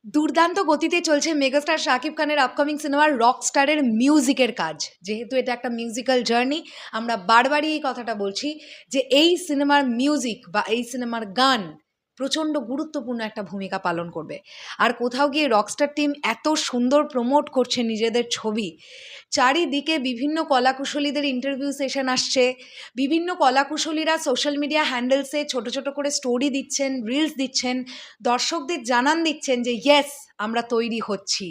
দুর্দান্ত গতিতে চলছে মেগাস্টার শাকিব খানের আপকামিং সিনেমার রকস্টারের মিউজিকের কাজ। যেহেতু এটা একটা মিউজিক্যাল জার্নি, আমরা বারবারই এই কথাটা বলছি যে এই সিনেমার মিউজিক বা এই সিনেমার গান প্রচণ্ড গুরুত্বপূর্ণ একটা ভূমিকা পালন করবে। আর কোথাও গিয়ে রকস্টার টিম এত সুন্দর প্রমোট করছে নিজেদের ছবি, চারিদিকে বিভিন্ন কলাকুশলীদের ইন্টারভিউ সেশন আসছে, বিভিন্ন কলাকুশলীরা সোশ্যাল মিডিয়া হ্যান্ডেলসে ছোট ছোট করে স্টোরি দিচ্ছেন, রিলস দিচ্ছেন, দর্শকদের জানান দিচ্ছেন যে ইয়েস আমরা তৈরি হচ্ছি।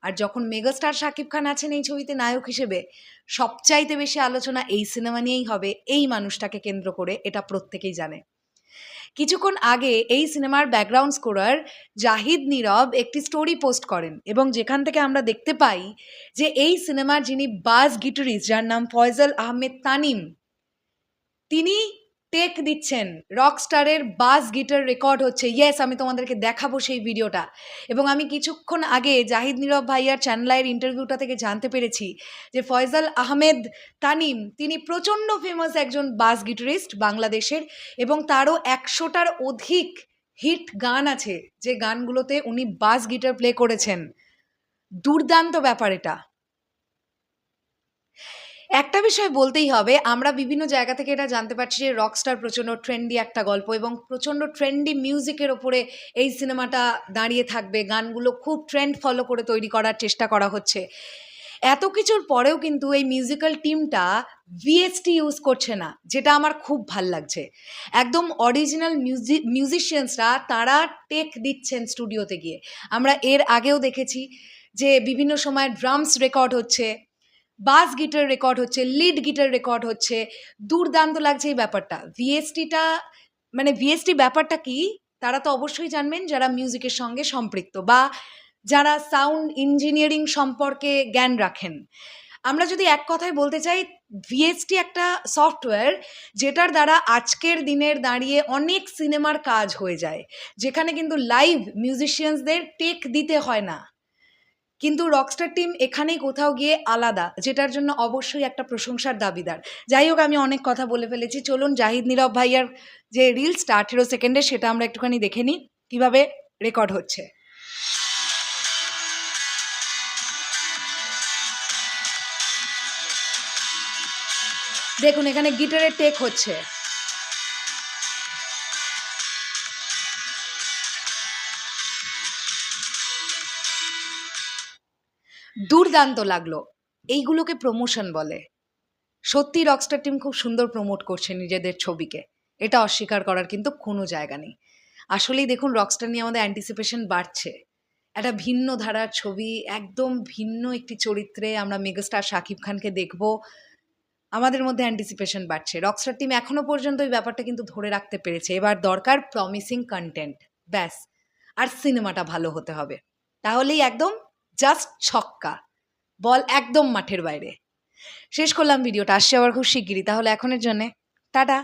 আর যখন মেগাস্টার শাকিব খান আছেন এই ছবিতে নায়ক হিসেবে, সবচাইতে বেশি আলোচনা এই সিনেমা নিয়েই হবে, এই মানুষটাকে কেন্দ্র করে, এটা প্রত্যেকেই জানে। কিছুক্ষণ আগে এই সিনেমার ব্যাকগ্রাউন্ড স্কোরার জাহিদ নীরব একটি স্টোরি পোস্ট করেন এবং যেখান থেকে আমরা দেখতে পাই যে এই সিনেমার যিনি বাস গিটারিস্ট, যার নাম ফয়জল আহমেদ তানিম, তিনি টেক দিচ্ছেন। রকস্টারের বাস গিটার রেকর্ড হচ্ছে। ইয়েস, আমি তোমাদেরকে দেখাবো সেই ভিডিওটা। এবং আমি কিছুক্ষণ আগে জাহিদ নীরব ভাইয়ার চ্যানেলের ইন্টারভিউটা থেকে জানতে পেরেছি যে ফয়জল আহমেদ তানিম তিনি প্রচণ্ড ফেমাস একজন বাস গিটারিস্ট বাংলাদেশের, এবং তারও 100টার অধিক হিট গান আছে যে গানগুলোতে উনি বাস গিটার প্লে করেছেন। দুর্দান্ত ব্যাপার এটা। একটা বিষয় বলতেই হবে, আমরা বিভিন্ন জায়গা থেকে এটা জানতে পারছি যে রকস্টার প্রচণ্ড ট্রেন্ডি একটা গল্প এবং প্রচণ্ড ট্রেন্ডি মিউজিকের ওপরে এই সিনেমাটা দাঁড়িয়ে থাকবে। গানগুলো খুব ট্রেন্ড ফলো করে তৈরি করার চেষ্টা করা হচ্ছে। এত কিছুর পরেও কিন্তু এই মিউজিক্যাল টিমটা ভিএসটি ইউজ করছে না, যেটা আমার খুব ভাল লাগছে। একদম অরিজিনাল মিউজিশিয়ানসরা তারা টেক দিচ্ছেন স্টুডিওতে গিয়ে। আমরা এর আগেও দেখেছি যে বিভিন্ন সময় ড্রামস রেকর্ড হচ্ছে, বাস গিটার রেকর্ড হচ্ছে, লিড গিটার রেকর্ড হচ্ছে। দুর্দান্ত লাগছে এই ব্যাপারটা। ভিএসটিটা মানে ভিএসটি ব্যাপারটা কি তারা তো অবশ্যই জানবেন যারা মিউজিকের সঙ্গে সম্পৃক্ত বা যারা সাউন্ড ইঞ্জিনিয়ারিং সম্পর্কে জ্ঞান রাখেন। আমরা যদি এক কথায় বলতে চাই, ভিএসটি একটা সফটওয়্যার যেটার দ্বারা আজকের দিনের দাঁড়িয়ে অনেক সিনেমার কাজ হয়ে যায়, যেখানে কিন্তু লাইভ মিউজিশিয়ানসদের টেক দিতে হয় না। কিন্তু রকস্টার টিম এখানেই কোথাও গিয়ে আলাদা, যেটার জন্য অবশ্যই একটা প্রশংসার দাবিদার। যাই হোক, আমি অনেক কথা বলে ফেলেছি। চলুন জাহিদ নীরব ভাইয়ার যে রিলসটা 18 সেকেন্ডে, সেটা আমরা একটুখানি দেখে নিই কীভাবে রেকর্ড হচ্ছে। দেখুন, এখানে গিটারের টেক হচ্ছে। দুর্দান্ত লাগলো। এইগুলোকে প্রমোশন বলে। সত্যি রকস্টার টিম খুব সুন্দর প্রমোট করছে নিজেদের ছবিকে, এটা অস্বীকার করার কিন্তু কোনো জায়গা নেই। আসলেই দেখুন, রকস্টার নিয়ে আমাদের অ্যান্টিসিপেশন বাড়ছে। একটা ভিন্ন ধারার ছবি, একদম ভিন্ন একটি চরিত্রে আমরা মেগাস্টার শাকিব খানকে দেখব, আমাদের মধ্যে অ্যান্টিসিপেশন বাড়ছে। রকস্টার টিম এখনো পর্যন্ত এই ব্যাপারটা কিন্তু ধরে রাখতে পেরেছে। এবার দরকার প্রমিসিং কন্টেন্ট, ব্যাস। আর সিনেমাটা ভালো হতে হবে, তাহলেই একদম জাস্ট ছক্কা, বল একদম মাঠের বাইরে। শেষ করলাম ভিডিওটা, আসছে আবার খুব শিগগিরই। তাহলে এখনের জন্যে টাটা।